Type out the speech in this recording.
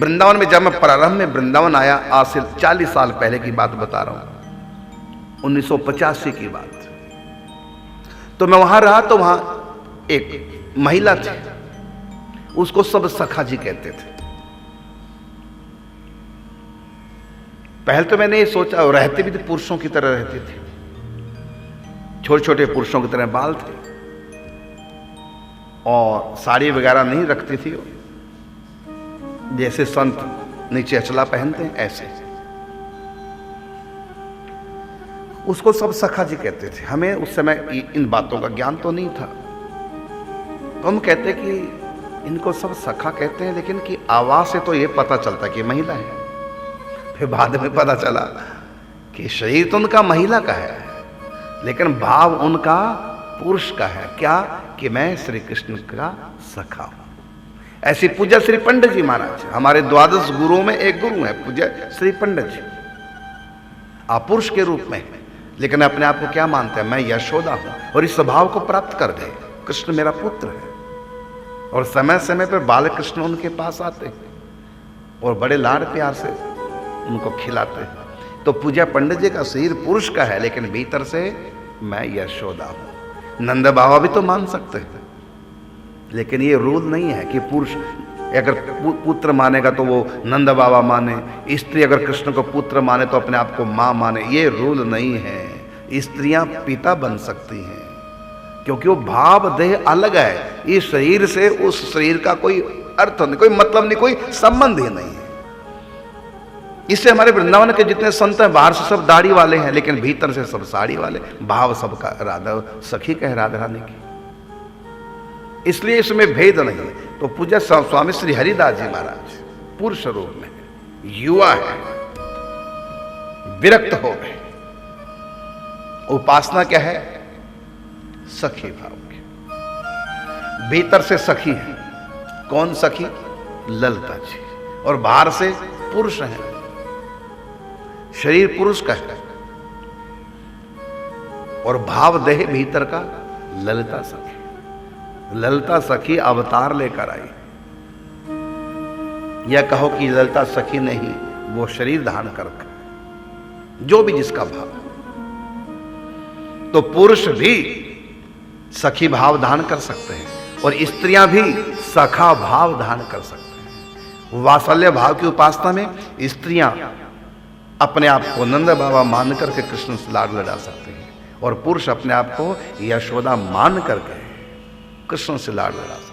वृंदावन में जब मैं प्रारंभ में वृंदावन आया, आज से 40 साल पहले की बात बता रहा हूं, 1985 की बात। तो मैं वहां रहा तो वहां एक महिला थी, उसको सब सखा जी कहते थे। पहले तो मैंने ये सोचा, और रहते भी थे पुरुषों की तरह रहते थे, छोटे छोटे पुरुषों की तरह बाल थे और साड़ी वगैरह नहीं रखती थी, जैसे संत नीचे अचला पहनते हैं ऐसे। उसको सब सखा जी कहते थे। हमें उस समय इन बातों का ज्ञान तो नहीं था, तो हम कहते कि इनको सब सखा कहते हैं, लेकिन कि आवाज से तो ये पता चलता कि महिला है। फिर बाद में पता चला कि शरीर तो उनका महिला का है, लेकिन भाव उनका पुरुष का है। क्या? कि मैं श्री कृष्ण का सखा हूं। ऐसी पूज्य श्री पंडित जी महाराज, हमारे द्वादश गुरुओं में एक गुरु है पूज्य श्री पंडित जी, आप पुरुष के रूप में, लेकिन अपने आप को क्या मानते हैं? मैं यशोदा हूं। और इस स्वभाव को प्राप्त कर दे, कृष्ण मेरा पुत्र है। और समय समय पर बाल कृष्ण उनके पास आते और बड़े लाड़ प्यार से उनको खिलाते हैं। तो पूज्य पंडित जी का शरीर पुरुष का है, लेकिन भीतर से मैं यशोदा हूं। नंद बाबा भी तो मान सकते हैं, लेकिन ये रूल नहीं है कि पुरुष अगर पुत्र मानेगा तो वो नंद बाबा माने, स्त्री अगर कृष्ण को पुत्र माने तो अपने आप को मां माने। ये रूल नहीं है। स्त्रियां पिता बन सकती हैं, क्योंकि वो भाव देह अलग है। इस शरीर से उस शरीर का कोई अर्थ नहीं, कोई मतलब नहीं, कोई संबंध ही नहीं है। इससे हमारे वृंदावन के जितने संत हैं, बाहर से सब दाढ़ी वाले हैं, लेकिन भीतर से सब साड़ी वाले। भाव सबका राधा सखी का है, राधा रानी की, इसलिए इसमें भेद नहीं है। तो पूज्य स्वामी श्री हरिदास जी महाराज पुरुष रूप में युवा है, विरक्त हो गए। उपासना क्या है? सखी भाव की। भीतर से सखी है। कौन सखी? ललिता जी। और बाहर से पुरुष है, शरीर पुरुष का है और भाव देह भीतर का ललिता सखी। ललिता सखी अवतार लेकर आई। या कहो कि ललिता सखी नहीं, वो शरीर धारण करके, जो भी जिसका भाव। तो पुरुष भी सखी भाव धारण कर सकते हैं और स्त्रियां भी सखा भाव धारण कर सकते हैं। वात्सल्य भाव की उपासना में स्त्रियां अपने आप को नंद बाबा मान करके कृष्ण से लाड लड़ा सकते हैं और पुरुष अपने आप को यशोदा मान करके कृष्ण से लाड लड़ा सकते हैं।